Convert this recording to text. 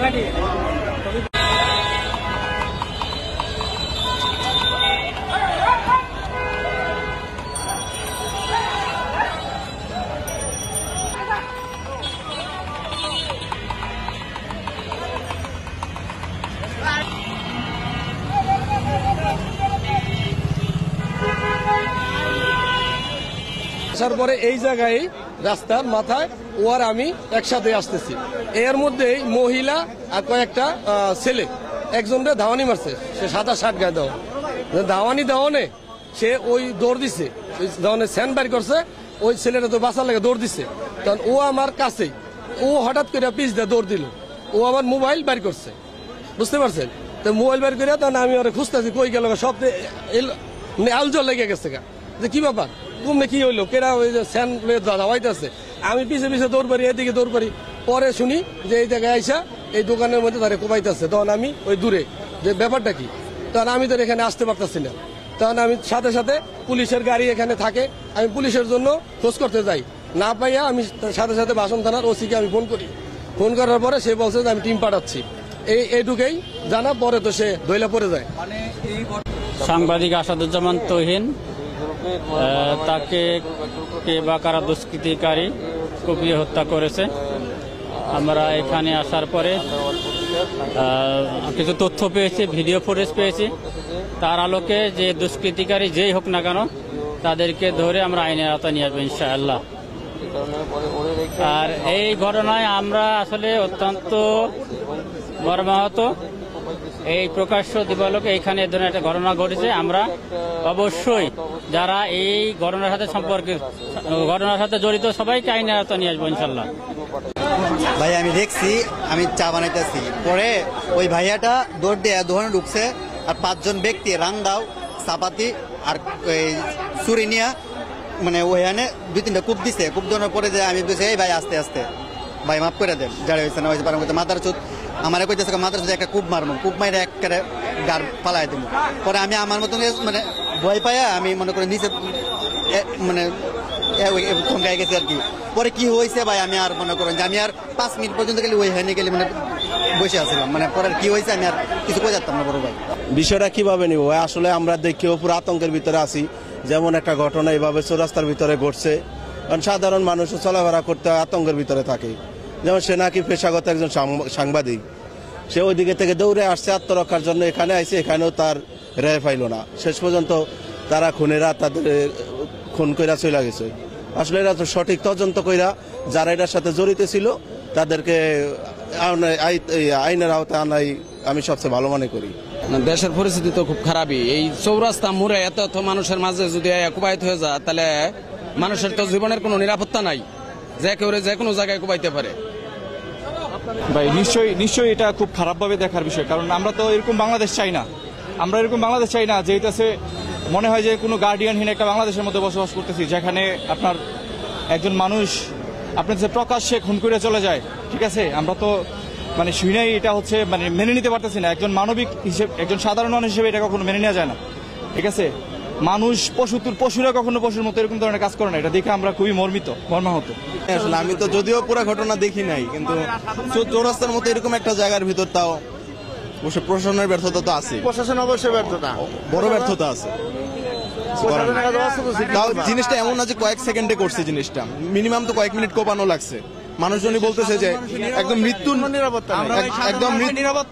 আসার পরে এই জায়গায় রাস্তার মাথায় ও আর আমি একসাথে আসতেছি, এর মধ্যেই মহিলা আর কয়েকটা ছেলে একজনটা ধাওয়ানি মারছে, সে 27-60 গায়ে দেওয়া ধাওয়ানি দেওয়ানে সে ওই দৌড় দিছে, দেওয়ানে স্যান্ড বাইর করছে, ওই ছেলেটা তো বাঁচার লাগে দৌড় দিছে, তখন ও আমার কাছেই, ও হঠাৎ করে পিছ দিয়ে দৌড় দিল, ও আমার মোবাইল বাইর করছে, বুঝতে পারছেন? তো মোবাইল বাইর করে তখন আমি ওরা খুঁজতেছি কই গেল, সব আলজল লেগে গেছে যে কি ব্যাপার তুমি কি হইলো কেরা, ওই যে স্যান দাওয়াইতেছে, আমি পিছে পিছে দৌড় পারি, এদিকে দৌড় পারি, পরে শুনি যে এই জায়গায় আইসা এই দোকানের মধ্যে তারা কোপাইতেছে, তখন আমি ওই দূরে যে ব্যাপারটা কি, তখন আমি তো এখানে আসতে পারতেছি না, তখন আমি সাথে সাথে পুলিশের গাড়ি এখানে থাকে, আমি পুলিশের জন্য খোঁজ করতে যাই, না পাইয়া আমি সাথে সাথে বাসন থানার ওসিকে আমি ফোন করি, ফোন করার পরে সে বলছে যে আমি টিম পাঠাচ্ছি, এইটুকুই জানা, পরে তো সে দইলা পড়ে যায়। সাংবাদিক আসাদুজ্জামান তহিন, তাকে কে বা কারা দুষ্কৃতিকারী কুপিয়ে হত্যা করেছে। আমরা এখানে আসার পরে কিছু তথ্য পেয়েছি, ভিডিও ফুটেজ পেয়েছি, তার আলোকে যে দুষ্কৃতিকারী যেই হোক না কেন তাদেরকে ধরে আমরা আইনের আওতায় নিয়ে আসবো ইনশাআল্লাহ। আর এই ঘটনায় আমরা আসলে অত্যন্ত মর্মাহত, এই প্রকাশ্য দিবালোকে এখানে এ ধরনের একটা ঘটনা ঘটেছে, আমরা অবশ্যই যারা এই ঘটনার সাথে জড়িত সবাইকে আইনের আওতায় নিয়ে আসবো ইনশাল্লাহ। ভাই আমি দেখছি, আমি চা বানাইতেছি, পরে ওই ভাইয়াটা দৌড় দিয়ে দোকানে ঢুকছে, আর 5 জন ব্যক্তি রান্দাও চাপাতি আর চুরি নিয়ে মানে ওইখানে 2-3টা কূপ দিছে, কূপ দেওয়ার পরে যে আমি বলছি এই ভাই আস্তে আস্তে ভাই মাফ করে দেন, যারা হয়েছে না হয়েছে পারেন মাথার চুত আমার কইতেছে মাথার চুত একটা কূপ মারবো, কূপ মাইরে একেবারে গাড় পালাই দেবো, পরে আমি আমার মতন মানে ভয় পাইয়া আমি মনে করি নিচে মানে থমকাই গেছে আর কি। পরে কি হয়েছে ভাই আমি আর মনে করেন যে আমি আর 5 মিনিট পর্যন্ত গেলে ওই হয়নি গেলে মানে বসে আসলাম, মানে পরে কি হয়েছে আমি আর কিছু কই যাতাম না বড় ভাই। বিষয়টা কিভাবে নিব ভাই, আসলে আমরা দেখেও পুরো আতঙ্কের ভিতরে আছি, যেমন একটা ঘটনা এইভাবে চৌরাস্তার ভিতরে ঘটছে, কারণ সাধারণ মানুষও চলাফেরা করতে আতঙ্কের ভিতরে থাকে, যেমন সে নাকি পেশাগত একজন সাংবাদিক, সে ওই দিকে থেকে দৌড়ে আসছে আত্মরক্ষার জন্য, এখানে আইসে, এখানেও তার রেহাই পাইল না, শেষ পর্যন্ত তারা খুনেরা তাদের খুন কইরা চলে গেছে। আসলে এরা তো সঠিক তদন্ত কইরা যারা এটার সাথে জড়িত ছিল তাদেরকে আইনের আওতায় আনাই আমি সবচেয়ে ভালো মনে করি। দেশের পরিস্থিতি তো খুব খারাপই, এই চৌরাস্তা মোড়ে এত মানুষের মাঝে যদি কুপাইত হয়ে যায় তাহলে মানুষের তো জীবনের কোনো নিরাপত্তা নাই, যে কেউ যে কোনো জায়গায় কুপাইতে পারে। ভাই নিশ্চয়ই এটা খুব খারাপভাবে দেখার বিষয়, কারণ আমরা তো এরকম বাংলাদেশ চাই না, যে হইতেছে মনে হয় যে কোনো গার্ডিয়ানহীন একটা বাংলাদেশের মধ্যে বসবাস করতেছি, যেখানে আপনার একজন মানুষ আপনার যে প্রকাশ্যে খুন করে চলে যায়, ঠিক আছে, আমরা তো মানে শুনেই এটা হচ্ছে মানে মেনে নিতে পারতেছি না, একজন মানবিক হিসেবে, একজন সাধারণ মানুষ হিসেবে এটা কখনো মেনে নেওয়া যায় না, ঠিক আছে। মানুষ পশুরা কখনো পশুর মতো এরকম ধরনের কাজ করে না, এটা দেখে আমরা খুবই মর্মাহত। আসলে আমি তো যদিও পুরো ঘটনা দেখি নাই, কিন্তু চৌরাস্তার মতো এরকম একটা জায়গার ভিতর তাও অবশ্য প্রশাসনের ব্যর্থতা তো আছে, প্রশাসন অবশ্যই ব্যর্থতা, বড় ব্যর্থতা আছে। তাও জিনিসটা এমন না যে কয়েক সেকেন্ডে করছে, জিনিসটা মিনিমাম তো কয়েক মিনিট কোপানো লাগছে, মানুষজনই বলতেছে যে একদম মৃত্যুর নিরাপত্তা, একদম নিরাপত্তা